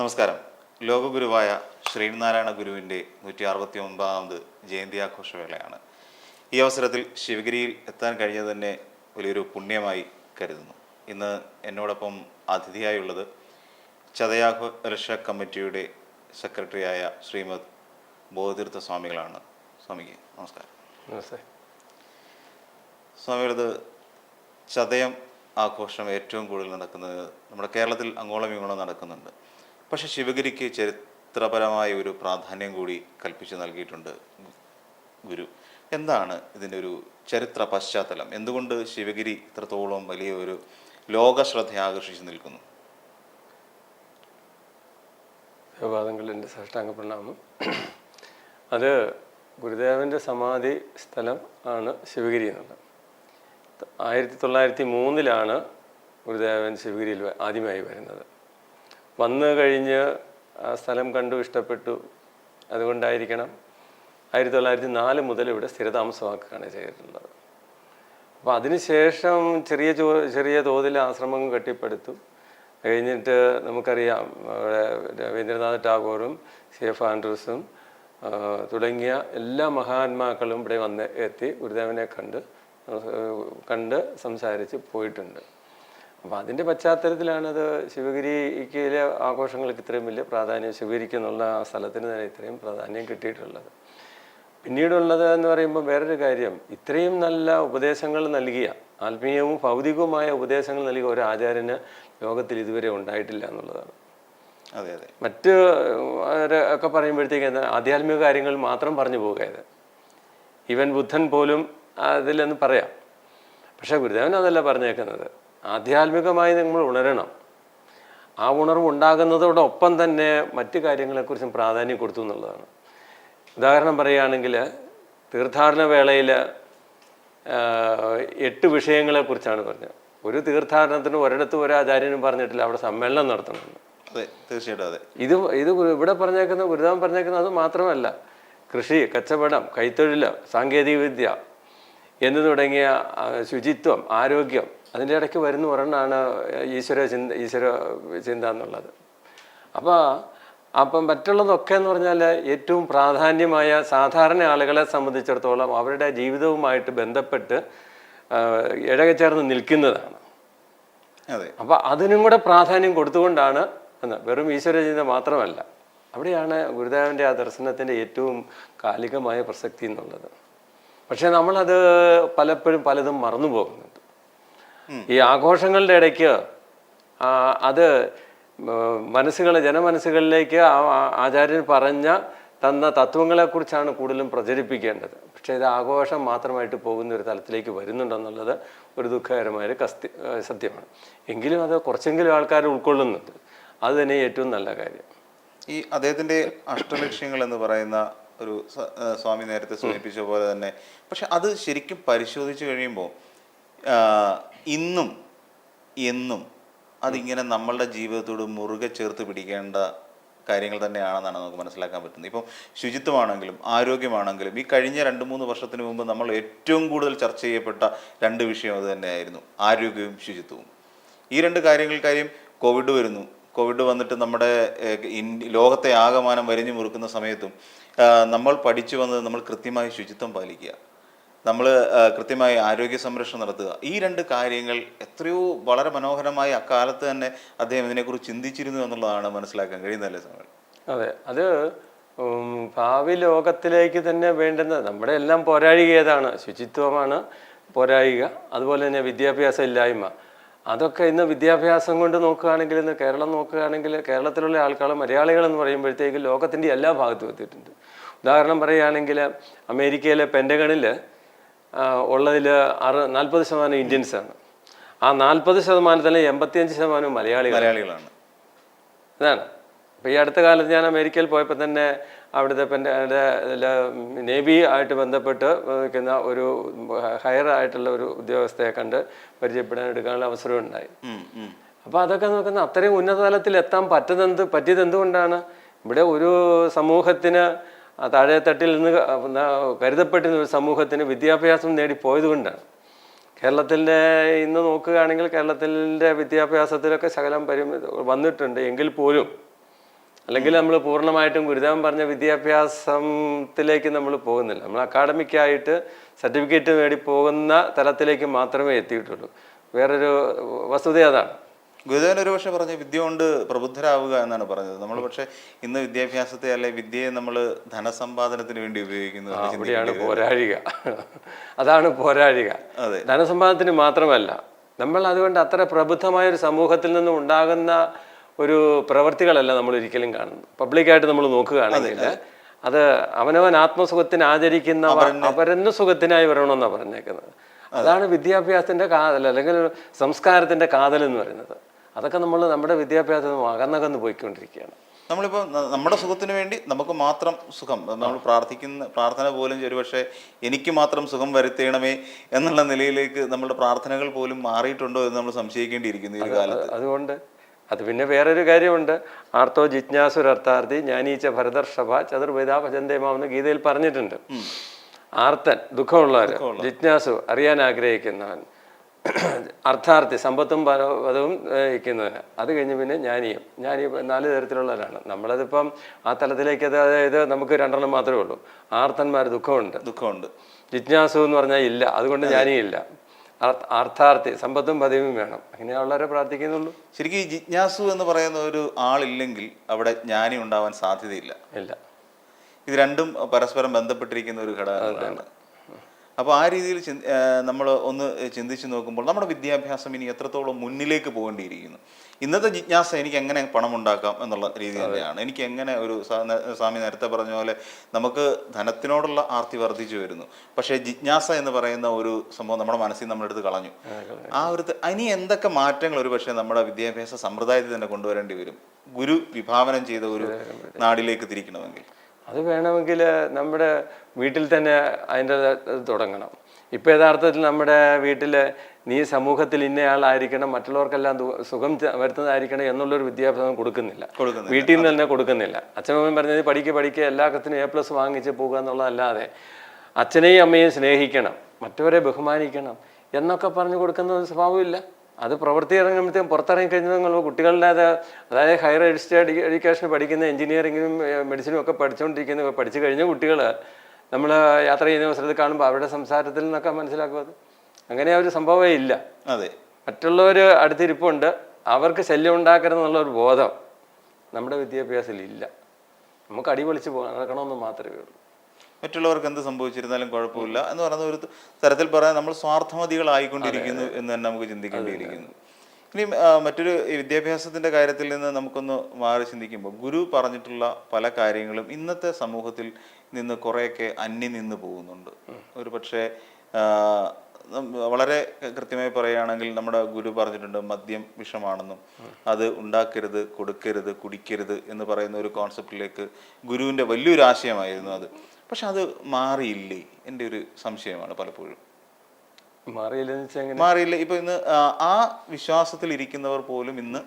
നമസ്കാരം. ലോകഗുരുവായ ശ്രീനാരായണ ഗുരുവിൻ്റെ 169ാമത് ജയന്തി ആഘോഷവേളയാണ്. ഈ അവസരത്തിൽ ശിവഗിരിയിൽ എത്താൻ കഴിഞ്ഞത് തന്നെ വലിയൊരു പുണ്യമായി കരുതുന്നു. ഇന്ന് എന്നോടൊപ്പം അതിഥിയായുള്ളത് ചതയാഘോഷ കമ്മിറ്റിയുടെ സെക്രട്ടറിയായ ശ്രീമദ് ബോധിതീർത്ഥ സ്വാമികളാണ്. സ്വാമിക്ക് നമസ്കാരം. നമസ്തേ. സ്വാമികളത് ചതയം ആഘോഷം ഏറ്റവും കൂടുതൽ നടക്കുന്നത് നമ്മുടെ കേരളത്തിൽ അങ്ങോളം ഇങ്ങോളം നടക്കുന്നുണ്ട്. പക്ഷെ ശിവഗിരിക്ക് ചരിത്രപരമായ ഒരു പ്രാധാന്യം കൂടി കൽപ്പിച്ചു നൽകിയിട്ടുണ്ട് ഗുരു. എന്താണ് ഇതിൻ്റെ ഒരു ചരിത്ര പശ്ചാത്തലം? എന്തുകൊണ്ട് ശിവഗിരി ഇത്രത്തോളം വലിയ ഒരു ലോകശ്രദ്ധ ആകർഷിച്ചു നിൽക്കുന്നു? ദേവപാദങ്ങളുടെ സാഷ്ടാംഗ പ്രണാമം. അത് ഗുരുദേവൻ്റെ സമാധി സ്ഥലം ആണ് ശിവഗിരി എന്നുള്ളത്. 1903 ഗുരുദേവൻ ശിവഗിരിയിൽ ആദ്യമായി വരുന്നത്. വന്നു കഴിഞ്ഞ് ആ സ്ഥലം കണ്ടു, ഇഷ്ടപ്പെട്ടു. അതുകൊണ്ടായിരിക്കണം 1904 മുതൽ ഇവിടെ സ്ഥിരതാമസമാക്കുകയാണ് ചെയ്തിട്ടുള്ളത്. അപ്പോൾ അതിനുശേഷം ചെറിയ തോതിൽ ആശ്രമം കെട്ടിപ്പടുത്തു. കഴിഞ്ഞിട്ട് നമുക്കറിയാം, രവീന്ദ്രനാഥ് ടാഗോറും CF ആൻഡ്രൂസും തുടങ്ങിയ എല്ലാ മഹാത്മാക്കളും ഇവിടെ എത്തി ഗുരുദേവനെ കണ്ട് സംസാരിച്ച് പോയിട്ടുണ്ട്. അപ്പോൾ അതിൻ്റെ പശ്ചാത്തലത്തിലാണത് ശിവഗിരിയിലെ ആഘോഷങ്ങൾക്ക് ഇത്രയും വലിയ പ്രാധാന്യം, ശിവഗിരിക്ക് എന്നുള്ള ആ സ്ഥലത്തിന് തന്നെ ഇത്രയും പ്രാധാന്യം കിട്ടിയിട്ടുള്ളത്. പിന്നീടുള്ളത് എന്ന് പറയുമ്പോൾ വേറൊരു കാര്യം, ഇത്രയും നല്ല ഉപദേശങ്ങൾ നൽകിയ, ആത്മീയവും ഭൗതികവുമായ ഉപദേശങ്ങൾ നൽകിയ ഒരു ആചാര്യന് ലോകത്തിൽ ഇതുവരെ ഉണ്ടായിട്ടില്ല എന്നുള്ളതാണ്. അതെ അതെ. മറ്റ് ഒക്കെ പറയുമ്പോഴത്തേക്ക് എന്താ, ആധ്യാത്മിക കാര്യങ്ങൾ മാത്രം പറഞ്ഞു പോകുകയത്. ഈവൻ ബുദ്ധൻ പോലും അതിലെന്ന് പറയാം. പക്ഷേ ഗുരുദേവൻ അതല്ല പറഞ്ഞേക്കുന്നത്. ആധ്യാത്മികമായി നമ്മൾ ഉണരണം. ആ ഉണർവ് ഉണ്ടാകുന്നതോടൊപ്പം തന്നെ മറ്റു കാര്യങ്ങളെക്കുറിച്ചും പ്രാധാന്യം കൊടുത്തു എന്നുള്ളതാണ്. ഉദാഹരണം പറയുകയാണെങ്കിൽ, തീർത്ഥാടന വേളയിൽ 8 വിഷയങ്ങളെക്കുറിച്ചാണ് പറഞ്ഞത്. ഒരു തീർത്ഥാടനത്തിന് ഒരിടത്തും ഒരു ആചാര്യനും പറഞ്ഞിട്ടില്ല അവിടെ സമ്മേളനം നടത്തണമെന്ന്. അതെ, തീർച്ചയായിട്ടും. അതെ, ഇത് ഇവിടെ പറഞ്ഞേക്കുന്ന, ഗുരുദേവൻ പറഞ്ഞേക്കുന്നത് അത് മാത്രമല്ല. കൃഷി, കച്ചവടം, കൈത്തൊഴിൽ, സാങ്കേതികവിദ്യ എന്ന് തുടങ്ങിയ ശുചിത്വം, ആരോഗ്യം, അതിൻ്റെ ഇടയ്ക്ക് വരുന്ന ഒരെണ്ണമാണ് ഈശ്വര ചിന്ത എന്നുള്ളത്. അപ്പം മറ്റുള്ളതൊക്കെ എന്ന് പറഞ്ഞാൽ ഏറ്റവും പ്രാധാന്യമായ സാധാരണ ആളുകളെ സംബന്ധിച്ചിടത്തോളം അവരുടെ ജീവിതവുമായിട്ട് ബന്ധപ്പെട്ട് ഇഴകച്ചേർന്ന് നിൽക്കുന്നതാണ്. അപ്പം അതിനും കൂടെ പ്രാധാന്യം കൊടുത്തുകൊണ്ടാണ് വെറും ഈശ്വര ചിന്ത മാത്രമല്ല. അവിടെയാണ് ഗുരുദേവൻ്റെ ആ ദർശനത്തിൻ്റെ ഏറ്റവും കാലികമായ പ്രസക്തി എന്നുള്ളത്. പക്ഷെ നമ്മളത് പലപ്പോഴും പലതും മറന്നു പോകുന്നുണ്ട്. ഈ ആഘോഷങ്ങളുടെ ഇടയ്ക്ക് അത് ജനമനസ്സുകളിലേക്ക് ആചാര്യൻ തന്ന തത്വങ്ങളെക്കുറിച്ചാണ് കൂടുതലും പ്രചരിപ്പിക്കേണ്ടത്. പക്ഷേ ഇത് ആഘോഷം മാത്രമായിട്ട് പോകുന്ന ഒരു തലത്തിലേക്ക് വരുന്നുണ്ടെന്നുള്ളത് ഒരു ദുഃഖകരമായൊരു സത്യമാണ്. എങ്കിലും അത് കുറച്ചെങ്കിലും ആൾക്കാർ ഉൾക്കൊള്ളുന്നുണ്ട്. അത് തന്നെ ഏറ്റവും നല്ല കാര്യം. ഈ അദ്ദേഹത്തിൻ്റെ അഷ്ടലക്ഷ്യങ്ങൾ എന്ന് പറയുന്ന ഒരു സ്വാമി നേരത്തെ സൂചിപ്പിച്ച പോലെ തന്നെ, പക്ഷെ അത് ശരിക്കും പരിശോധിച്ച് കഴിയുമ്പോൾ ഇന്നും എന്നും അതിങ്ങനെ നമ്മളുടെ ജീവിതത്തോട് മുറുകെ ചേർത്ത് പിടിക്കേണ്ട കാര്യങ്ങൾ തന്നെയാണെന്നാണ് നമുക്ക് മനസ്സിലാക്കാൻ പറ്റുന്നത്. ഇപ്പം ശുചിത്വമാണെങ്കിലും ആരോഗ്യമാണെങ്കിലും ഈ കഴിഞ്ഞ 2-3 വർഷത്തിന് മുമ്പ് നമ്മൾ ഏറ്റവും കൂടുതൽ ചർച്ച ചെയ്യപ്പെട്ട 2 വിഷയം അത് തന്നെയായിരുന്നു, ആരോഗ്യവും ശുചിത്വവും. ഈ 2 കാര്യം കോവിഡ് വന്നിട്ട് നമ്മുടെ ലോകത്തെ ആകമാനം വരിഞ്ഞു മുറുക്കുന്ന സമയത്തും നമ്മൾ പഠിച്ചു വന്നത് നമ്മൾ കൃത്യമായി ശുചിത്വം പാലിക്കുക, നമ്മൾ കൃത്യമായി ആരോഗ്യ സംരക്ഷണം നടത്തുക. ഈ 2 കാര്യങ്ങൾ എത്രയോ വളരെ മനോഹരമായി അക്കാലത്ത് തന്നെ അദ്ദേഹം ഇതിനെക്കുറിച്ച് ചിന്തിച്ചിരുന്നു എന്നുള്ളതാണ് മനസ്സിലാക്കാൻ കഴിയുന്നതല്ലേ സമയം? അതെ, അത് ഭാവി ലോകത്തിലേക്ക് തന്നെ വേണ്ടുന്ന നമ്മുടെ എല്ലാം പോരാഴിക ഏതാണ്? ശുചിത്വമാണ് പോരാഴിക. അതുപോലെ തന്നെ വിദ്യാഭ്യാസ ഇല്ലായ്മ. അതൊക്കെ ഇന്ന് വിദ്യാഭ്യാസം കൊണ്ട് നോക്കുകയാണെങ്കിൽ, ഇന്ന് കേരളം നോക്കുകയാണെങ്കിൽ, കേരളത്തിലുള്ള ആൾക്കാർ, മലയാളികളെന്ന് പറയുമ്പോഴത്തേക്ക് ലോകത്തിൻ്റെ എല്ലാ ഭാഗത്തും എത്തിയിട്ടുണ്ട്. ഉദാഹരണം പറയുകയാണെങ്കിൽ, അമേരിക്കയിലെ പെൻറ്റഗണിൽ ഉള്ളതിൽ 40% ഇന്ത്യൻസാണ്. ആ 40%-ൽ 85% മലയാളികളാണ്. അതാണ്. അപ്പോൾ ഈ അടുത്ത കാലത്ത് ഞാൻ അമേരിക്കയിൽ പോയപ്പോൾ തന്നെ അവിടുത്തെ നേവി ആയിട്ട് ബന്ധപ്പെട്ട് നിൽക്കുന്ന ഒരു ഹയർ ആയിട്ടുള്ള ഒരു ഉദ്യോഗസ്ഥയെ കണ്ട് പരിചയപ്പെടാൻ എടുക്കാനുള്ള അവസരം ഉണ്ടായി. അപ്പോൾ അതൊക്കെ നോക്കുന്ന അത്രയും ഉന്നത തലത്തിൽ എത്താൻ പറ്റിയത് എന്തുകൊണ്ടാണ്? ഇവിടെ ഒരു സമൂഹത്തിന് താഴെത്തട്ടിൽ നിന്ന് കരുതപ്പെട്ടിരുന്ന ഒരു സമൂഹത്തിന് വിദ്യാഭ്യാസം നേടിപ്പോയത് കൊണ്ടാണ്. കേരളത്തിൻ്റെ ഇന്ന് നോക്കുകയാണെങ്കിൽ കേരളത്തിൻ്റെ വിദ്യാഭ്യാസത്തിലൊക്കെ ശകലം വന്നിട്ടുണ്ട്. എങ്കിൽ പോലും അല്ലെങ്കിൽ നമ്മൾ പൂർണ്ണമായിട്ടും ഗുരുദേവൻ പറഞ്ഞ വിദ്യാഭ്യാസത്തിലേക്ക് നമ്മൾ പോകുന്നില്ല. നമ്മൾ അക്കാഡമിക്കായിട്ട് സർട്ടിഫിക്കറ്റ് നേടി പോകുന്ന തലത്തിലേക്ക് മാത്രമേ എത്തിയിട്ടുള്ളൂ. വേറൊരു വസ്തുത അതാണ്. ഗുരുദേവൻ ഒരു പക്ഷെ പറഞ്ഞ വിദ്യ കൊണ്ട് പ്രബുദ്ധരാവുക എന്നാണ് പറഞ്ഞത്. നമ്മൾ പക്ഷെ ഇന്ന് വിദ്യാഭ്യാസത്തെ അല്ലെ വിദ്യയെ നമ്മൾ ധനസമ്പാദനത്തിന് വേണ്ടി ഉപയോഗിക്കുന്നത്. അവിടെയാണ് പോരാഴിക. അതാണ് പോരാഴിക. അതെ, ധനസമ്പാദനത്തിന് മാത്രമല്ല, നമ്മൾ അതുകൊണ്ട് അത്ര പ്രബുദ്ധമായ ഒരു സമൂഹത്തിൽ നിന്നും ഉണ്ടാകുന്ന ഒരു പ്രവർത്തികളല്ല നമ്മൾ ഒരിക്കലും കാണുന്നത്. പബ്ലിക്കായിട്ട് നമ്മൾ നോക്കുകയാണെങ്കിൽ അത് അവനവൻ ആത്മസുഖത്തിന് ആചരിക്കുന്ന അപരന്ന സുഖത്തിനായി വരണമെന്നാണ് പറഞ്ഞേക്കുന്നത്. അതാണ് വിദ്യാഭ്യാസത്തിന്റെ കാതൽ, അല്ലെങ്കിൽ സംസ്കാരത്തിന്റെ കാതൽ എന്ന് പറയുന്നത്. അതൊക്കെ നമ്മൾ നമ്മുടെ വിദ്യാഭ്യാസം അകന്നകന്ന് പോയിക്കൊണ്ടിരിക്കുകയാണ്. നമ്മളിപ്പോൾ നമ്മുടെ സുഖത്തിന് വേണ്ടി നമുക്ക് മാത്രം സുഖം, നമ്മൾ പ്രാർത്ഥന പോലും ഒരുപക്ഷെ എനിക്ക് മാത്രം സുഖം വരുത്തേണമേ എന്നുള്ള നിലയിലേക്ക് നമ്മുടെ പ്രാർത്ഥനകൾ പോലും മാറിയിട്ടുണ്ടോ എന്ന് നമ്മൾ സംശയിക്കേണ്ടിയിരിക്കുന്നു ഈ കാലത്ത്. അതുകൊണ്ട് അത് പിന്നെ വേറൊരു കാര്യമുണ്ട്. ആർത്തോ ജിജ്ഞാസുരർത്ഥാർത്ഥി ജ്ഞാനീച്ച ഭരതർഷഭ ചതുർവേദ ഭജന്തേമാവെന്ന് ഗീതയിൽ പറഞ്ഞിട്ടുണ്ട്. ആർത്തൻ ദുഃഖമുള്ളവർ, ജിജ്ഞാസു അറിയാൻ ആഗ്രഹിക്കുന്നവൻ, അർത്ഥാർത്ഥി സമ്പത്തും പദവും ഇരിക്കുന്നവന്, അത് കഴിഞ്ഞ് പിന്നെ ജ്ഞാനി 4 തരത്തിലുള്ളവരാണ്. നമ്മളതിപ്പം ആ തലത്തിലേക്ക് അതായത് നമുക്ക് 2 മാത്രമേ ഉള്ളൂ. ആർത്തന്മാർ ദുഃഖമുണ്ട്, ജിജ്ഞാസു എന്ന് പറഞ്ഞാൽ ഇല്ല, അതുകൊണ്ട് ജ്ഞാനിയില്ല. അർത്ഥാർത്ഥി സമ്പത്തും പദവിയും വേണം, അങ്ങനെയുള്ളവരെ പ്രാർത്ഥിക്കുന്നുള്ളൂ. ശരിക്കും ഈ ജിജ്ഞാസു എന്ന് പറയുന്ന ഒരു ആളില്ലെങ്കിൽ അവിടെ ജ്ഞാനി ഉണ്ടാവാൻ സാധ്യതയില്ല. ഇത് രണ്ടും പരസ്പരം ബന്ധപ്പെട്ടിരിക്കുന്ന ഒരു ഘടകങ്ങളാണ്. അപ്പോൾ ആ രീതിയിൽ നമ്മൾ ഒന്ന് ചിന്തിച്ച് നോക്കുമ്പോൾ നമ്മുടെ വിദ്യാഭ്യാസം ഇനി എത്രത്തോളം മുന്നിലേക്ക് പോകേണ്ടിയിരിക്കുന്നു. ഇന്നത്തെ ജിജ്ഞാസ എനിക്ക് എങ്ങനെ പണം ഉണ്ടാക്കാം എന്നുള്ള രീതി തന്നെയാണ്. എനിക്ക് എങ്ങനെ ഒരു സ്വാമി നേരത്തെ പറഞ്ഞ പോലെ നമുക്ക് ധനത്തിനോടുള്ള ആർത്തി വർദ്ധിച്ചു വരുന്നു, പക്ഷേ ജിജ്ഞാസ എന്ന് പറയുന്ന ഒരു സംഭവം നമ്മുടെ മനസ്സിൽ നമ്മളെടുത്ത് കളഞ്ഞു. ആ ഒരു ഇനി എന്തൊക്കെ മാറ്റങ്ങൾ ഒരു പക്ഷേ നമ്മുടെ വിദ്യാഭ്യാസ സമ്പ്രദായത്തിൽ തന്നെ കൊണ്ടുവരേണ്ടി വരും ഗുരു വിഭാവനം ചെയ്ത ഒരു നാടിലേക്ക് തിരിക്കണമെങ്കിൽ? അത് വേണമെങ്കിൽ നമ്മുടെ വീട്ടിൽ തന്നെ അതിൻ്റെ തുടങ്ങണം. ഇപ്പം യഥാർത്ഥത്തിൽ നമ്മുടെ വീട്ടിൽ നീ സമൂഹത്തിൽ ഇന്നയാളായിരിക്കണം, മറ്റുള്ളവർക്കെല്ലാം സുഖം വരുത്തുന്നതായിരിക്കണം എന്നുള്ളൊരു വിദ്യാഭ്യാസം കൊടുക്കുന്നില്ല. വീട്ടിൽ നിന്ന് തന്നെ കൊടുക്കുന്നില്ല. അച്ഛനമ്മയും പറഞ്ഞത് പഠിക്കുക എല്ലാത്തിനും A+ വാങ്ങിച്ച് പോകുക എന്നുള്ളതല്ലാതെ അച്ഛനെയും അമ്മയെയും സ്നേഹിക്കണം, മറ്റവരെ ബഹുമാനിക്കണം എന്നൊക്കെ പറഞ്ഞു കൊടുക്കുന്ന ഒരു സ്വഭാവമില്ല. അത് പ്രവൃത്തി ഇറങ്ങുമ്പോഴത്തേക്കും പുറത്തിറങ്ങി കഴിഞ്ഞാൽ കുട്ടികളുടെ അതായത് ഹയർ എഡ്യൂക്കേഷൻ പഠിക്കുന്ന എഞ്ചിനീയറിങ്ങിനും മെഡിസിനും ഒക്കെ പഠിച്ചു കഴിഞ്ഞ കുട്ടികൾ നമ്മൾ യാത്ര ചെയ്യുന്ന അവസരത്തിൽ കാണുമ്പോൾ അവരുടെ സംസാരത്തിൽ നിന്നൊക്കെ മനസ്സിലാക്കും അത് അങ്ങനെ ഒരു സംഭവമേ ഇല്ല. അതെ, മറ്റുള്ളവർ അടുത്തിരിപ്പുണ്ട്, അവർക്ക് ശല്യം ഉണ്ടാക്കരുതെന്നുള്ളൊരു ബോധം നമ്മുടെ വിദ്യാഭ്യാസത്തിൽ ഇല്ല. നമുക്ക് അടിപൊളിച്ച് നടക്കണമെന്ന് മാത്രമേ ഉള്ളൂ. മറ്റുള്ളവർക്ക് എന്ത് സംഭവിച്ചിരുന്നാലും കുഴപ്പമില്ല എന്ന് പറയുന്ന ഒരു തരത്തിൽ പറയാൻ നമ്മൾ സ്വാർത്ഥമതികളായിക്കൊണ്ടിരിക്കുന്നു എന്ന് തന്നെ നമുക്ക് ചിന്തിക്കേണ്ടിയിരിക്കുന്നു. ഇനി മറ്റൊരു വിദ്യാഭ്യാസത്തിൻ്റെ കാര്യത്തിൽ നിന്ന് നമുക്കൊന്ന് മാറി ചിന്തിക്കുമ്പോൾ ഗുരു പറഞ്ഞിട്ടുള്ള പല കാര്യങ്ങളും ഇന്നത്തെ സമൂഹത്തിൽ നിന്ന് കുറേയൊക്കെ അന്യം നിന്ന് പോകുന്നുണ്ട്. ഒരു പക്ഷേ വളരെ കൃത്യമായി പറയുകയാണെങ്കിൽ നമ്മുടെ ഗുരു പറഞ്ഞിട്ടുണ്ട് മദ്യം വിഷമാണെന്നും അത് ഉണ്ടാക്കരുത്, കൊടുക്കരുത്, കുടിക്കരുത് എന്ന് പറയുന്ന ഒരു കോൺസെപ്റ്റിലേക്ക് ഗുരുവിൻ്റെ വലിയൊരു ആശയമായിരുന്നു അത്. പക്ഷെ അത് മാറിയില്ലേ? എൻ്റെ ഒരു സംശയമാണ് പലപ്പോഴും. മാറിയില്ല. ഇപ്പൊ ഇന്ന് ആ വിശ്വാസത്തിൽ ഇരിക്കുന്നവർ പോലും ഇന്ന്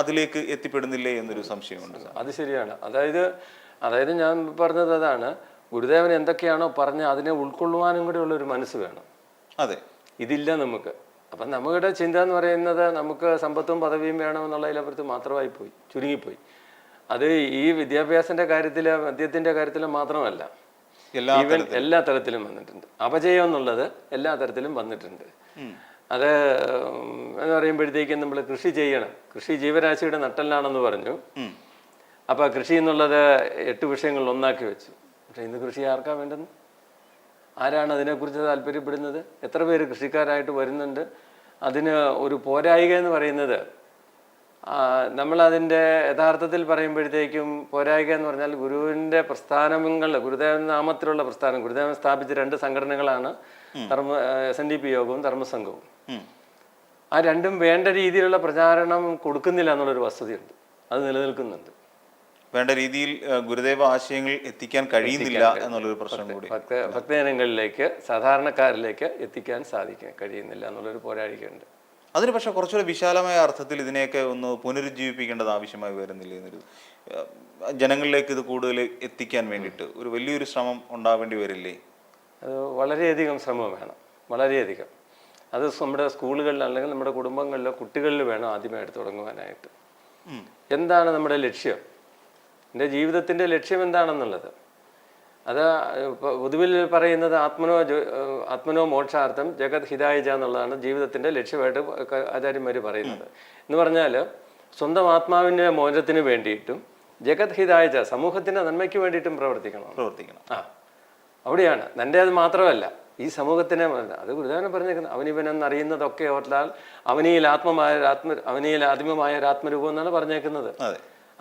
അതിലേക്ക് എത്തിപ്പെടുന്നില്ലേ എന്നൊരു സംശയമുണ്ട്. അത് ശരിയാണ്. അതായത് ഞാൻ പറഞ്ഞത് അതാണ്, ഗുരുദേവൻ എന്തൊക്കെയാണോ പറഞ്ഞ അതിനെ ഉൾക്കൊള്ളുവാനും കൂടെ ഉള്ള ഒരു മനസ്സ് വേണം. അതെ, ഇതില്ല നമുക്ക്. അപ്പം നമ്മുടെ ചിന്ത എന്ന് പറയുന്നത് നമുക്ക് സമ്പത്തും പദവിയും വേണമെന്നുള്ളതിലപ്പുറത്ത് മാത്രമായി പോയി, ചുരുങ്ങിപ്പോയി. അത് ഈ വിദ്യാഭ്യാസത്തിന്റെ കാര്യത്തിൽ, മദ്യത്തിന്റെ കാര്യത്തിൽ മാത്രമല്ല, ഈവൻ എല്ലാ തരത്തിലും വന്നിട്ടുണ്ട്. അപജയം എന്നുള്ളത് എല്ലാ തരത്തിലും വന്നിട്ടുണ്ട്. അത് എന്ന് പറയുമ്പോഴത്തേക്കും നമ്മൾ കൃഷി ചെയ്യണം, കൃഷി ജീവരാശിയുടെ നട്ടെല്ലാണെന്ന് പറഞ്ഞു. അപ്പോൾ കൃഷി എന്നുള്ളത് 8 വിഷയങ്ങളിൽ ഒന്നാക്കി വെച്ചു. പക്ഷെ ഇന്ന് കൃഷി ആർക്കാ വേണ്ടെന്ന്? ആരാണ് അതിനെക്കുറിച്ച് താല്പര്യപ്പെടുന്നത്? എത്ര പേര് കൃഷിക്കാരായിട്ട് വരുന്നുണ്ട്? അതിന് ഒരു പോരായിക എന്ന് പറയുന്നത് നമ്മളതിൻ്റെ യഥാർത്ഥത്തിൽ പറയുമ്പോഴത്തേക്കും പോരായിക എന്ന് പറഞ്ഞാൽ ഗുരുവിൻ്റെ പ്രസ്ഥാനങ്ങൾ, ഗുരുദേവൻ നാമത്തിലുള്ള പ്രസ്ഥാനം, ഗുരുദേവൻ സ്ഥാപിച്ച 2 സംഘടനകളാണ് SNDP യോഗവും ധർമ്മസംഘവും. ആ രണ്ടും വേണ്ട രീതിയിലുള്ള പ്രചാരണം കൊടുക്കുന്നില്ല എന്നുള്ളൊരു വസ്തുതയുണ്ട്. അത് നിലനിൽക്കുന്നുണ്ട്. വേണ്ട രീതിയിൽ ഗുരുദേവ ആശയങ്ങൾ എത്തിക്കാൻ കഴിയുന്നില്ല എന്നുള്ളൊരു പ്രശ്നം കൂടി ഭക്തജനങ്ങളിലേക്ക്, സാധാരണക്കാരിലേക്ക് എത്തിക്കാൻ കഴിയുന്നില്ല എന്നുള്ളൊരു പോരാളികയുണ്ട്. അതിന് പക്ഷെ കുറച്ചുകൂടെ വിശാലമായ അർത്ഥത്തിൽ ഇതിനെയൊക്കെ ഒന്ന് പുനരുജ്ജീവിപ്പിക്കേണ്ടത് ആവശ്യമായി വരുന്നില്ല എന്നൊരു ജനങ്ങളിലേക്ക് ഇത് കൂടുതൽ എത്തിക്കാൻ വേണ്ടിയിട്ട് ഒരു വലിയൊരു ശ്രമം ഉണ്ടാവേണ്ടി വരില്ലേ? അത് വളരെയധികം ശ്രമം വേണം, വളരെയധികം. അത് നമ്മുടെ സ്കൂളുകളിൽ അല്ലെങ്കിൽ നമ്മുടെ കുടുംബങ്ങളിലോ കുട്ടികളിൽ വേണം ആദ്യമായിട്ട് തുടങ്ങുവാനായിട്ട്. എന്താണ് നമ്മുടെ ലക്ഷ്യം? എൻ്റെ ജീവിതത്തിൻ്റെ ലക്ഷ്യം എന്താണെന്നുള്ളത്. അത് പൊതുവിൽ പറയുന്നത് ആത്മനോ മോക്ഷാർത്ഥം ജഗത് ഹിതായജ എന്നുള്ളതാണ് ജീവിതത്തിൻ്റെ ലക്ഷ്യമായിട്ട് ആചാര്യന്മാർ പറയുന്നത്. എന്ന് പറഞ്ഞാൽ സ്വന്തം ആത്മാവിൻ്റെ മോചനത്തിന് വേണ്ടിയിട്ടും ജഗത് ഹിതായജ സമൂഹത്തിൻ്റെ നന്മയ്ക്ക് വേണ്ടിയിട്ടും പ്രവർത്തിക്കണം. അവിടെയാണ് നൻ്റേത് മാത്രമല്ല ഈ സമൂഹത്തിനെ. അത് ഗുരുദേവൻ പറഞ്ഞേക്കുന്നത് അവനിവനെന്നറിയുന്നതൊക്കെ ഓർത്താൽ അവനിയിൽ ആത്മമായ ഒരാത്മരൂപം എന്നാണ് പറഞ്ഞേക്കുന്നത്.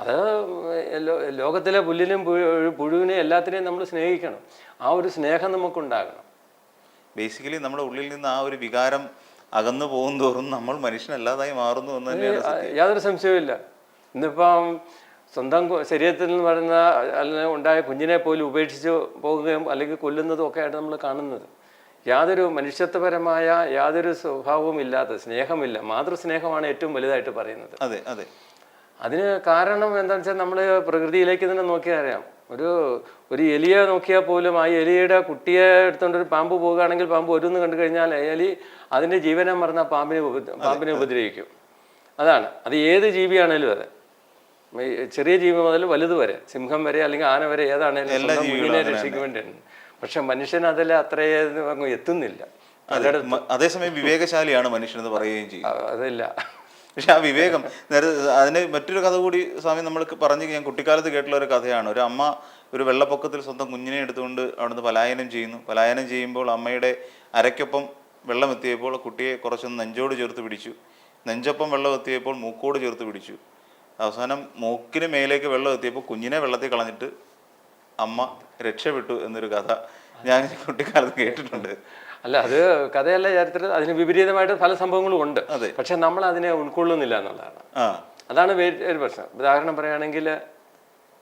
അത് ലോകത്തിലെ പുല്ലിനും പുഴുവിനെ എല്ലാത്തിനെയും നമ്മൾ സ്നേഹിക്കണം. ആ ഒരു സ്നേഹം നമുക്കുണ്ടാകണം. ബേസിക്കലി നമ്മുടെ ഉള്ളിൽ നിന്ന് ആ ഒരു വികാരം അകന്നു പോകും തോറും നമ്മൾ മനുഷ്യനല്ലാതായി മാറുന്നു എന്ന് തന്നെയാണ്. യാതൊരു സംശയവുമില്ല. ഇന്നിപ്പം സ്വന്തം ശരീരത്തിൽ നിന്ന് വരുന്ന അല്ലെങ്കിൽ ഉണ്ടായ കുഞ്ഞിനെ പോലും ഉപേക്ഷിച്ച് പോകുകയും അല്ലെങ്കിൽ കൊല്ലുന്നതും ഒക്കെ ആയിട്ട് നമ്മൾ കാണുന്നത്. യാതൊരു മനുഷ്യത്വപരമായ യാതൊരു സ്വഭാവവും ഇല്ലാത്ത സ്നേഹമില്ല. മാതൃസ്നേഹമാണ് ഏറ്റവും വലുതായിട്ട് പറയുന്നത്. അതെ അതെ. അതിന് കാരണം എന്താണെന്ന് വെച്ചാൽ നമ്മൾ പ്രകൃതിയിലേക്ക് തന്നെ നോക്കിയാൽ അറിയാം. ഒരു എലിയെ നോക്കിയാൽ പോലും ആ എലിയുടെ കുട്ടിയെ എടുത്തുകൊണ്ട് ഒരു പാമ്പ് പോവുകയാണെങ്കിൽ പാമ്പ് ഒരുന്ന് കണ്ടു കഴിഞ്ഞാൽ എലി അതിൻ്റെ ജീവനെ മറന്ന പാമ്പിനെ ഉപദ്രവിക്കും. അതാണ്. അത് ഏത് ജീവിയാണേലും അതെ, ചെറിയ ജീവി മുതൽ വലുത് വരെ, സിംഹം വരെ അല്ലെങ്കിൽ ആന വരെ ഏതാണേലും കുഞ്ഞിനെ രക്ഷിക്കാൻ വേണ്ടിയാണ്. പക്ഷെ മനുഷ്യൻ അതിൽ അത്രയും എത്തുന്നില്ല. അതേസമയം വിവേകശാലിയാണ് മനുഷ്യൻ എന്ന് പറയുകയും ചെയ്യും. അതില്ല. പക്ഷെ ആ വിവേകം അതിന് മറ്റൊരു കഥ കൂടി സ്വാമി നമ്മൾക്ക് പറഞ്ഞ് ഞാൻ കുട്ടിക്കാലത്ത് കേട്ടുള്ള ഒരു കഥയാണ്. ഒരു അമ്മ ഒരു വെള്ളപ്പൊക്കത്തിൽ സ്വന്തം കുഞ്ഞിനെ എടുത്തുകൊണ്ട് അവിടുന്ന് പലായനം ചെയ്യുന്നു. പലായനം ചെയ്യുമ്പോൾ അമ്മയുടെ അരയ്ക്കൊപ്പം വെള്ളം എത്തിയപ്പോൾ കുട്ടിയെ കുറച്ചൊന്ന് നെഞ്ചോട് ചേർത്ത് പിടിച്ചു. നെഞ്ചൊപ്പം വെള്ളം എത്തിയപ്പോൾ മൂക്കോട് ചേർത്ത് പിടിച്ചു. അവസാനം മൂക്കിന് മേലേക്ക് വെള്ളം എത്തിയപ്പോൾ കുഞ്ഞിനെ വെള്ളത്തിൽ കളഞ്ഞിട്ട് അമ്മ രക്ഷപ്പെട്ടു എന്നൊരു കഥ ഞാൻ കുട്ടിക്കാലത്ത് കേട്ടിട്ടുണ്ട്. അല്ല, അത് കഥയല്ല, ചരിത്രത്തിൽ അതിന് വിപരീതമായിട്ട് പല സംഭവങ്ങളും ഉണ്ട്. പക്ഷെ നമ്മൾ അതിനെ ഉൾക്കൊള്ളുന്നില്ല എന്നുള്ളതാണ്. അതാണ് ഒരു പ്രശ്നം. ഉദാഹരണം പറയുകയാണെങ്കിൽ,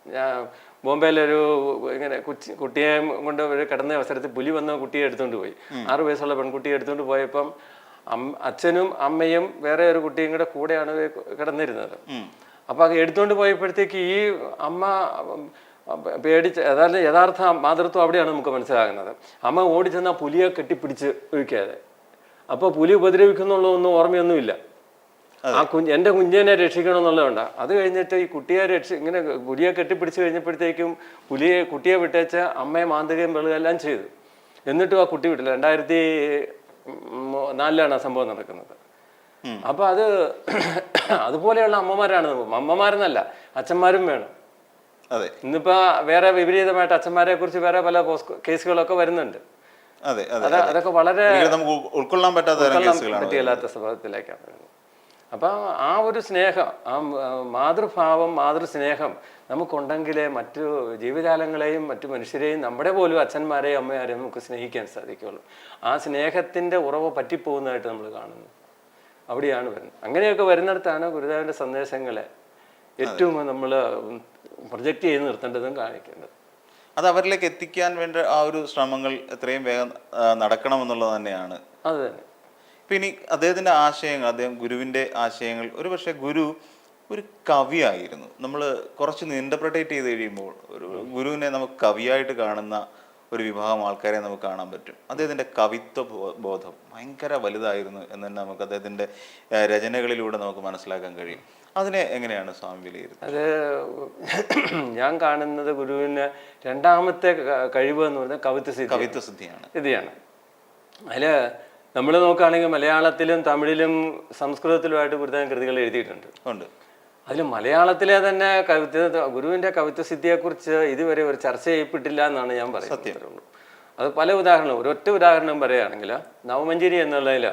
ഞാൻ ബോംബെയിലൊരു ഇങ്ങനെ കുട്ടിയെ കൊണ്ട് കിടന്ന അവസരത്തിൽ പുലി വന്ന കുട്ടിയെ എടുത്തുകൊണ്ട് പോയി. 6 വയസ്സുള്ള പെൺകുട്ടിയെ എടുത്തുകൊണ്ട് പോയപ്പം അച്ഛനും അമ്മയും വേറെ ഒരു കുട്ടിയും കൂടെയാണ് കിടന്നിരുന്നത്. അപ്പൊ അത് എടുത്തുകൊണ്ട് പോയപ്പോഴത്തേക്ക് ഈ അമ്മ പേടിച്ച്, അതായത് യഥാർത്ഥ മാതൃത്വം അവിടെയാണ് നമുക്ക് മനസ്സിലാകുന്നത്. അമ്മ ഓടിച്ചെന്നാൽ പുലിയെ കെട്ടിപ്പിടിച്ച് ഒഴിക്കാതെ. അപ്പോൾ പുലി ഉപദ്രവിക്കുന്നുള്ളതൊന്നും ഓർമ്മയൊന്നുമില്ല. ആ എൻ്റെ കുഞ്ഞിനെ രക്ഷിക്കണം എന്നുള്ളതുകൊണ്ട്. അത് കഴിഞ്ഞിട്ട് ഈ കുട്ടിയെ ഇങ്ങനെ പുലിയെ കെട്ടിപ്പിടിച്ച് കഴിഞ്ഞപ്പോഴത്തേക്കും കുട്ടിയെ വിട്ടേച്ച് അമ്മയെ മാന്തുകയും വെളുകയെല്ലാം ചെയ്തു. എന്നിട്ടും ആ കുട്ടി വിട്ടില്ല. 2004 ആ സംഭവം നടക്കുന്നത്. അപ്പൊ അതുപോലെയുള്ള അമ്മമാരാണ്. അമ്മമാരെന്നല്ല, അച്ഛന്മാരും വേണം. ഇന്നിപ്പോ വേറെ വിപരീതമായിട്ട് അച്ഛന്മാരെ കുറിച്ച് വേറെ പല കേസുകളൊക്കെ വരുന്നുണ്ട്. അതൊക്കെ വളരെ ഉൾക്കൊള്ളാൻ പറ്റാത്ത സ്വഭാവത്തിലേക്കാണ് വരുന്നത്. അപ്പൊ ആ ഒരു സ്നേഹം, ആ മാതൃഭാവം, മാതൃസ്നേഹം നമുക്കുണ്ടെങ്കിലേ മറ്റു ജീവജാലങ്ങളെയും മറ്റു മനുഷ്യരെയും നമ്മുടെ പോലും അച്ഛന്മാരെയും അമ്മമാരെയും നമുക്ക് സ്നേഹിക്കാൻ സാധിക്കുള്ളൂ. ആ സ്നേഹത്തിന്റെ ഉറവ് പറ്റിപ്പോകുന്നതായിട്ട് നമ്മൾ കാണുന്നു. അവിടെയാണ് വരുന്നത്. അങ്ങനെയൊക്കെ വരുന്നിടത്താണ് ഗുരുദേവന്റെ സന്ദേശങ്ങളെ ഏറ്റവും നമ്മൾ പ്രൊജക്റ്റ് ചെയ്ത് നിർത്തേണ്ടതും കാണിക്കേണ്ടത്. അത് അവരിലേക്ക് എത്തിക്കാൻ വേണ്ട ആ ഒരു ശ്രമങ്ങൾ എത്രയും വേഗം നടക്കണമെന്നുള്ളത് തന്നെയാണ്. അത് തന്നെ. പിന്നെ അദ്ദേഹത്തിൻ്റെ ആശയങ്ങൾ, അദ്ദേഹം ഗുരുവിൻ്റെ ആശയങ്ങൾ, ഒരു പക്ഷേ ഗുരു ഒരു കവിയായിരുന്നു. നമ്മൾ കുറച്ച് ഇൻ്റർപ്രറ്റേറ്റ് ചെയ്ത് കഴിയുമ്പോൾ ഒരു ഗുരുവിനെ നമുക്ക് കവിയായിട്ട് കാണുന്ന ഒരു വിഭാഗം ആൾക്കാരെ നമുക്ക് കാണാൻ പറ്റും. അദ്ദേഹത്തിൻ്റെ കവിത്വ ബോധം ഭയങ്കര വലുതായിരുന്നു എന്ന് തന്നെ നമുക്ക് അദ്ദേഹത്തിൻ്റെ രചനകളിലൂടെ നമുക്ക് മനസ്സിലാക്കാൻ കഴിയും. അതിനെ എങ്ങനെയാണ് സ്വാമി വിലയിരുത്തുന്നത്? അത് ഞാൻ കാണുന്നത് ഗുരുവിന് രണ്ടാമത്തെ കഴിവ് എന്ന് പറഞ്ഞാൽ കവിത്വസിദ്ധിയാണ്. അതിൽ നമ്മൾ നോക്കുകയാണെങ്കിൽ മലയാളത്തിലും തമിഴിലും സംസ്കൃതത്തിലുമായിട്ട് ഗുരുദേവൻ കൃതികൾ എഴുതിയിട്ടുണ്ട്. അതിൽ മലയാളത്തിലെ തന്നെ ഗുരുവിൻ്റെ കവിത്വസിദ്ധിയെക്കുറിച്ച് ഇതുവരെ ഒരു ചർച്ച ചെയ്യപ്പെട്ടില്ല എന്നാണ് ഞാൻ പറയുന്നത്. അത് പല ഉദാഹരണവും, ഒരൊറ്റ ഉദാഹരണം പറയുകയാണെങ്കിൽ നവമഞ്ചേരി എന്നുള്ളതിൽ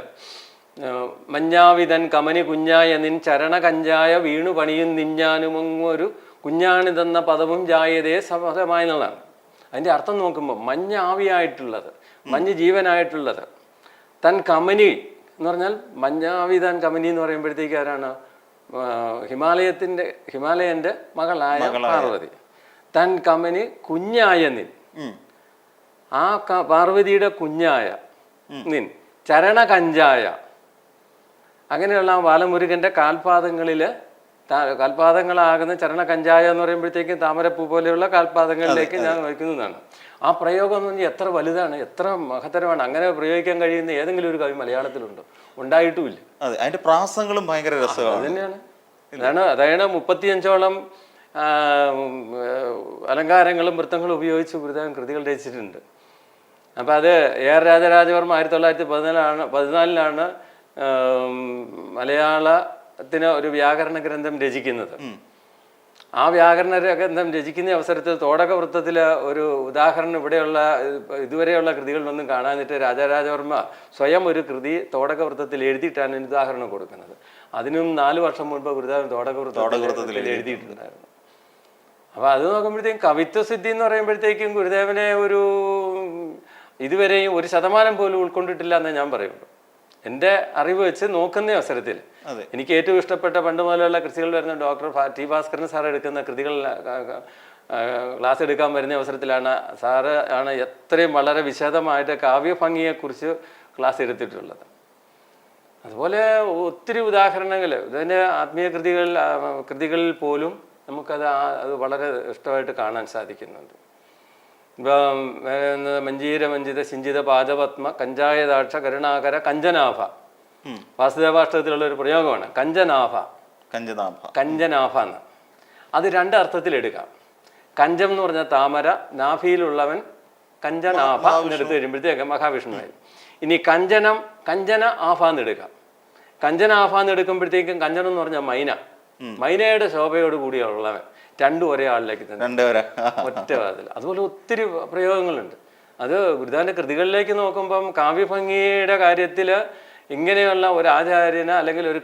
മഞ്ഞാവിതൻ കമനി കുഞ്ഞായ നിൻ ചരണ കഞ്ചായ വീണു പണിയും നിഞ്ഞാനുമൊരു കുഞ്ഞാണിതെന്ന പദവും ജായതേ സമതമായി എന്നുള്ളതാണ്. അതിൻ്റെ അർത്ഥം നോക്കുമ്പോൾ മഞ്ഞാവിയായിട്ടുള്ളത്, മഞ്ഞ് ജീവനായിട്ടുള്ളത്, തൻ കമനി എന്ന് പറഞ്ഞാൽ മഞ്ഞാവിതൻ കമനി എന്ന് പറയുമ്പോഴത്തേക്ക് ആരാണ്? ഹിമാലയന്റെ മകളായ പാർവതി. തൻ കമനി കുഞ്ഞായ നിൻ, ആ പാർവതിയുടെ കുഞ്ഞായ നിൻ ചരണ കഞ്ചായ, അങ്ങനെയുള്ള ബാലമുരുകന്റെ കാൽപാദങ്ങളാകുന്ന ചരണ കഞ്ചായ എന്ന് പറയുമ്പോഴത്തേക്കും താമരപ്പൂ പോലെയുള്ള കാൽപാദങ്ങളിലേക്ക് ഞാൻ വയ്ക്കുന്നതാണ്. ആ പ്രയോഗം എന്ന് പറഞ്ഞാൽ എത്ര വലുതാണ്, എത്ര മഹത്തരമാണ്. അങ്ങനെ പ്രയോഗിക്കാൻ കഴിയുന്ന ഏതെങ്കിലും ഒരു കവി മലയാളത്തിലുണ്ടോ? ഉണ്ടായിട്ടുമില്ല. അതിന്റെ പ്രാസങ്ങളും ഭയങ്കര രസമാണ്. അത് തന്നെയാണ്. അതാണ് 35ഓളം അലങ്കാരങ്ങളും വൃത്തങ്ങളും ഉപയോഗിച്ച് ഗുരുദേവൻ കൃതികൾ രചിച്ചിട്ടുണ്ട്. അപ്പം അത് AR രാജരാജവർമ്മ 1914 മലയാളത്തിന് ഒരു വ്യാകരണ ഗ്രന്ഥം രചിക്കുന്നത്. ആ വ്യാകരണ ഗ്രന്ഥം രചിക്കുന്ന അവസരത്തിൽ തോടകവൃത്തത്തിൽ ഒരു ഉദാഹരണം ഇവിടെയുള്ള ഇതുവരെയുള്ള കൃതികളിലൊന്നും കാണാനിട്ട് രാജരാജവർമ്മ സ്വയം ഒരു കൃതി തോടകവൃത്തത്തിൽ എഴുതിയിട്ടാണ് ഉദാഹരണം കൊടുക്കുന്നത്. അതിനും 4 വർഷം മുൻപ് ഗുരുദേവൻ തോടകവൃത്തത്തിൽ എഴുതിയിട്ടുണ്ടായിരുന്നു. അപ്പോൾ അത് നോക്കുമ്പോഴത്തേക്കും കവിത്വസിദ്ധി എന്ന് പറയുമ്പോഴത്തേക്കും ഗുരുദേവനെ ഒരു ഇതുവരെയും 1% പോലും ഉൾക്കൊണ്ടിട്ടില്ല എന്നേ ഞാൻ പറയുള്ളൂ. എൻ്റെ അറിവ് വെച്ച് നോക്കുന്ന അവസരത്തിൽ എനിക്ക് ഏറ്റവും ഇഷ്ടപ്പെട്ട പണ്ട് മുതലുള്ള കൃതികൾ വരുന്ന ഡോക്ടർ ടി ഭാസ്കരൻ സാർ എടുക്കുന്ന കൃതികൾ ക്ലാസ് എടുക്കാൻ വരുന്ന അവസരത്തിലാണ് സാറ് ആണ് എത്രയും വളരെ വിശദമായിട്ട് കാവ്യഭംഗിയെക്കുറിച്ച് ക്ലാസ് എടുത്തിട്ടുള്ളത്. അതുപോലെ ഒത്തിരി ഉദാഹരണങ്ങൾ ഇതിൻ്റെ ആത്മീയ കൃതികളിൽ പോലും നമുക്കത് അത് വളരെ ഇഷ്ടമായിട്ട് കാണാൻ സാധിക്കുന്നുണ്ട്. ഇപ്പം മഞ്ജീരമഞ്ജിത സിഞ്ചിത പാദപത്മ കഞ്ചായദാക്ഷ കരുണാകര കഞ്ചനാഭ വാസുദേവാഷ്ടകത്തിലുള്ള ഒരു പ്രയോഗമാണ് കഞ്ചനാഭ എന്ന്. അത് 2 അർത്ഥത്തിലെടുക്കാം. കഞ്ചം എന്ന് പറഞ്ഞാൽ താമര, നാഭിയിലുള്ളവൻ കഞ്ചനാഭ എന്നെടുത്ത് കഴിയുമ്പോഴത്തേക്ക് മഹാവിഷ്ണുവായി. ഇനി കഞ്ചന ആഭ എന്നെടുക്കാം. കഞ്ചനാഭ എന്നെടുക്കുമ്പോഴത്തേക്കും കഞ്ചനം എന്ന് പറഞ്ഞാൽ മൈനയുടെ ശോഭയോട് കൂടിയുള്ളവൻ. 2 ഒരേ ആളിലേക്ക് തന്നെ ഒറ്റ വാതിൽ. അതുപോലെ ഒത്തിരി പ്രയോഗങ്ങളുണ്ട്. അത് ഗുരുദേവന്റെ കൃതികളിലേക്ക് നോക്കുമ്പം കാവ്യഭംഗിയുടെ കാര്യത്തിൽ ഇങ്ങനെയുള്ള ഒരു ആചാര്യന് അല്ലെങ്കിൽ ഒരു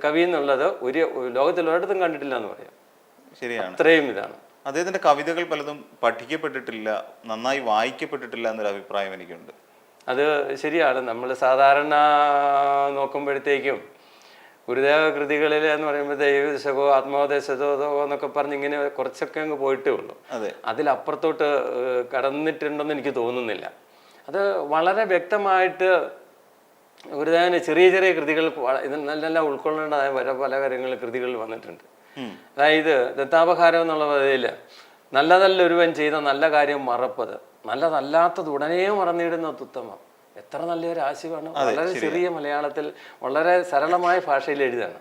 കവി എന്നുള്ളത് ഒരു ലോകത്തിൽ ഒരിടത്തും കണ്ടിട്ടില്ല എന്ന് പറയാം. ശരിയാണ്. അത്രയും ഇതാണ്. അദ്ദേഹത്തിന്റെ കവിതകൾ പലതും പഠിക്കപ്പെട്ടിട്ടില്ല, നന്നായി വായിക്കപ്പെട്ടിട്ടില്ല എന്നൊരു അഭിപ്രായം എനിക്കുണ്ട്. അത് ശരിയാണ്. നമ്മൾ സാധാരണ നോക്കുമ്പോഴത്തേക്കും ഗുരുദേവ കൃതികളിൽ എന്ന് പറയുമ്പോൾ ദൈവദശകോ ആത്മോപദേശതോ എന്നൊക്കെ പറഞ്ഞ് ഇങ്ങനെ കുറച്ചൊക്കെ അങ്ങ് പോയിട്ടേ ഉള്ളൂ. അതിലപ്പുറത്തോട്ട് കടന്നിട്ടുണ്ടെന്ന് എനിക്ക് തോന്നുന്നില്ല. അത് വളരെ വ്യക്തമായിട്ട് ഗുരുദേവന് ചെറിയ ചെറിയ കൃതികൾ ഇത് നല്ല ഉൾക്കൊള്ളേണ്ടതായ പല കാര്യങ്ങളിൽ കൃതികളിൽ വന്നിട്ടുണ്ട്. അതായത് ദത്താപഹാരം എന്നുള്ള പദ്ധതിയിൽ നല്ലതല്ലൊരുവൻ ചെയ്ത നല്ല കാര്യം മറപ്പത്, നല്ലതല്ലാത്തത് ഉടനെ മറന്നിടുന്നത് ഉത്തമം. എത്ര നല്ലൊരു ആശയമാണ്. വളരെ ചെറിയ മലയാളത്തിൽ വളരെ സരളമായ ഭാഷയിൽ എഴുതാണ്.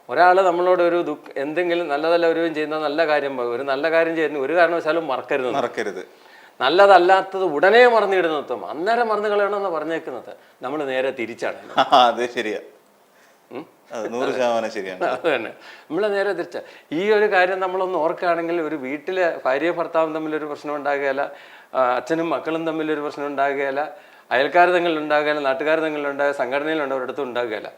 ഒരാൾ നമ്മളോട് ഒരു എന്തെങ്കിലും നല്ലതല്ല ഒരുവൻ ചെയ്യുന്ന നല്ല കാര്യം, ഒരു നല്ല കാര്യം ചെയ്യുന്ന ഒരു കാരണവശാലും മറക്കരുത്. നല്ലതല്ലാത്തത് ഉടനെ മറന്നിടുന്ന ഉത്തമം. അന്നേരം മറന്നു കളയണമെന്ന് പറഞ്ഞേക്കുന്നത് നമ്മൾ നേരെ തിരിച്ചാണ്. അതെ, ശരിയാ, 100% ശരിയാണ്. അത് തന്നെ, നമ്മൾ നേരെ തിരിച്ച. ഈ ഒരു കാര്യം നമ്മളൊന്ന് ഓർക്കുകയാണെങ്കിൽ ഒരു വീട്ടിലെ ഭാര്യയും ഭർത്താവും തമ്മിലൊരു പ്രശ്നം ഉണ്ടാകുകയില്ല, അച്ഛനും മക്കളും തമ്മിലൊരു പ്രശ്നം ഉണ്ടാകുകയില്ല, അയൽക്കാർ തമ്മിലുണ്ടാകുകയില്ല, നാട്ടുകാർ തമ്മിലുണ്ടാകുക, സംഘടനയിലുണ്ട്, ഒരിടത്തും ഉണ്ടാകുകയില്ല.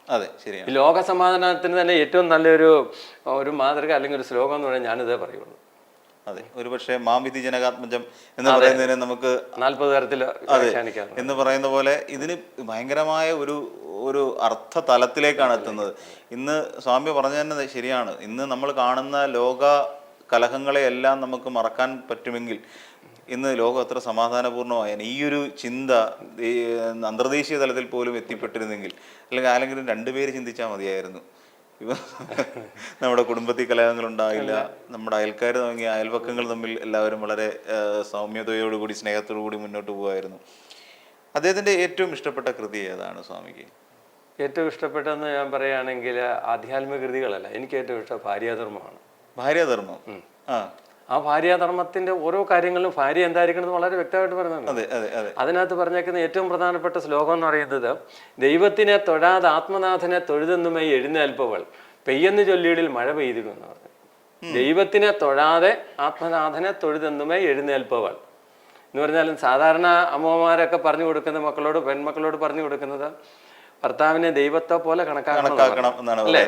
അതെ, ശരിയാണ്. ഈ ലോക സമാധാനത്തിന് തന്നെ ഏറ്റവും നല്ലൊരു മാതൃക അല്ലെങ്കിൽ ഒരു ശ്ലോകം എന്ന് പറഞ്ഞാൽ ഞാനിതേ പറയുള്ളൂ. അതെ, ഒരുപക്ഷെ മാംവിധി ജനകാത്മജം എന്ന് പറയുന്നതിനെ നമുക്ക് 40 തരത്തിൽ എന്ന് പറയുന്ന പോലെ ഇതിന് ഭയങ്കരമായ ഒരു അർത്ഥ തലത്തിലേക്കാണ് എത്തുന്നത്. ഇന്ന് സ്വാമി പറഞ്ഞു തന്നെ ശരിയാണ്. ഇന്ന് നമ്മൾ കാണുന്ന ലോക കലഹങ്ങളെയെല്ലാം നമുക്ക് മറക്കാൻ പറ്റുമെങ്കിൽ ഇന്ന് ലോകം അത്ര സമാധാനപൂർണ്ണമായാണ്. ഈ ഒരു ചിന്ത അന്തർദേശീയ തലത്തിൽ പോലും എത്തിപ്പെട്ടിരുന്നെങ്കിൽ, അല്ലെങ്കിൽ ആരെങ്കിലും 2 പേര് ചിന്തിച്ചാൽ മതിയായിരുന്നു. ഇപ്പം നമ്മുടെ കുടുംബത്തിൽ കലഹങ്ങൾ ഉണ്ടാകില്ല, നമ്മുടെ അയൽക്കാർ തുടങ്ങിയ അയൽപക്കങ്ങൾ തമ്മിൽ എല്ലാവരും വളരെ സൗമ്യതയോടുകൂടി സ്നേഹത്തോടു കൂടി മുന്നോട്ട് പോകുമായിരുന്നു. അദ്ദേഹത്തിൻ്റെ ഏറ്റവും ഇഷ്ടപ്പെട്ട കൃതി ഏതാണ് സ്വാമിക്ക്? ഏറ്റവും ഇഷ്ടപ്പെട്ടതെന്ന് ഞാൻ പറയുകയാണെങ്കിൽ ആധ്യാത്മിക കൃതികളല്ല, എനിക്ക് ഏറ്റവും ഇഷ്ടം ഭാര്യാധർമ്മമാണ്. ഭാര്യാധർമ്മം. ആ ഭാര്യാധർമ്മത്തിന്റെ ഓരോ കാര്യങ്ങളിലും ഭാര്യ എന്തായിരിക്കണം വളരെ വ്യക്തമായിട്ട് പറയുന്നുണ്ട്. അതിനകത്ത് പറഞ്ഞേക്കുന്ന ഏറ്റവും പ്രധാനപ്പെട്ട ശ്ലോകം എന്ന് പറയുന്നത്, ദൈവത്തിനെ തൊഴാതെ ആത്മനാഥനെ തൊഴുതെന്നുമേ എഴുന്നേൽപ്പവൾ പെയ്യെന്ന് ചൊല്ലിയിടിൽ മഴ പെയ്തിടുമെന്ന് പറഞ്ഞു. ദൈവത്തിനെ തൊഴാതെ ആത്മനാഥനെ തൊഴുതെന്നുമേ എഴുന്നേൽപ്പവൾ എന്ന് പറഞ്ഞാലും സാധാരണ അമ്മമാരൊക്കെ പറഞ്ഞു കൊടുക്കുന്ന പെൺമക്കളോട് പറഞ്ഞു കൊടുക്കുന്നത് ഭർത്താവിനെ ദൈവത്തെ പോലെ കണക്കാക്കണം എന്നാണ് അല്ലേ?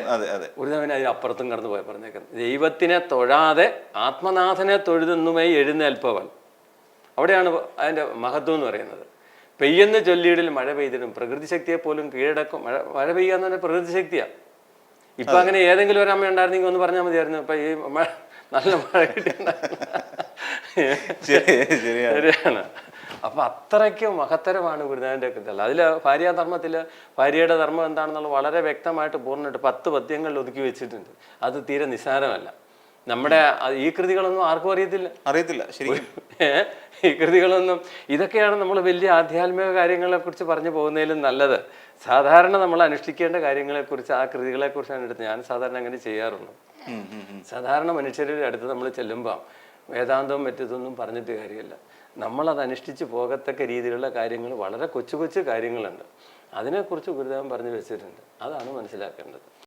ഗുരുദേവനെ അതിനപ്പുറത്തും കടന്നു പോയി പറഞ്ഞേക്കുന്നത്, ദൈവത്തിനെ തൊഴാതെ ആത്മനാഥനെ തൊഴുതെന്നുമേ എഴുന്നേൽപ്പവൾ. അവിടെയാണ് അതിൻ്റെ മഹത്വം എന്ന് പറയുന്നത്. പെയ്യെന്ന് ചൊല്ലിയിടിൽ മഴ പെയ്തിടും. പ്രകൃതി ശക്തിയെ പോലും കീഴടക്കും. മഴ പെയ്യാന്ന് പറഞ്ഞാൽ പ്രകൃതി ശക്തിയാണ്. ഇപ്പൊ അങ്ങനെ ഏതെങ്കിലും ഒരു അമ്മ ഉണ്ടായിരുന്നെങ്കിൽ ഒന്ന് പറഞ്ഞാൽ മതിയായിരുന്നു, ഇപ്പൊ ഈ നല്ല മഴ കിട്ടിയാണ്. അപ്പൊ അത്രയ്ക്ക് മഹത്തരമാണ് ഗുരുദേവന്റെ കൃതികൾ. അതിൽ ഭാര്യാധർമ്മത്തിൽ ഭാര്യയുടെ ധർമ്മം എന്താണെന്നുള്ള വളരെ വ്യക്തമായിട്ട് പൂർണ്ണമായിട്ട് 10 പദ്യങ്ങളിൽ ഒതുക്കി വെച്ചിട്ടുണ്ട്. അത് തീരെ നിസ്സാരമല്ല. നമ്മുടെ ഈ കൃതികളൊന്നും ആർക്കും അറിയത്തില്ല. അറിയത്തില്ല ശരിക്കും. ഈ കൃതികളൊന്നും, ഇതൊക്കെയാണ് നമ്മൾ വലിയ ആധ്യാത്മിക കാര്യങ്ങളെക്കുറിച്ച് പറഞ്ഞു പോകുന്നതിലും നല്ലത്. സാധാരണ നമ്മൾ അനുഷ്ഠിക്കേണ്ട കാര്യങ്ങളെക്കുറിച്ച്, ആ കൃതികളെക്കുറിച്ചാണ് എടുത്ത് ഞാൻ സാധാരണ അങ്ങനെ ചെയ്യാറുള്ളൂ. സാധാരണ മനുഷ്യരുടെ അടുത്ത് നമ്മൾ ചെല്ലുമ്പോൾ വേദാന്തവും മറ്റതൊന്നും പറഞ്ഞിട്ട് കാര്യമില്ല. നമ്മളത് അനുഷ്ഠിച്ച് പോകത്തക്ക രീതിയിലുള്ള കാര്യങ്ങൾ, വളരെ കൊച്ചു കൊച്ചു കാര്യങ്ങളുണ്ട്. അതിനെക്കുറിച്ച് ഗുരുദേവൻ പറഞ്ഞു വെച്ചിട്ടുണ്ട്. അതാണ് മനസ്സിലാക്കേണ്ടത്.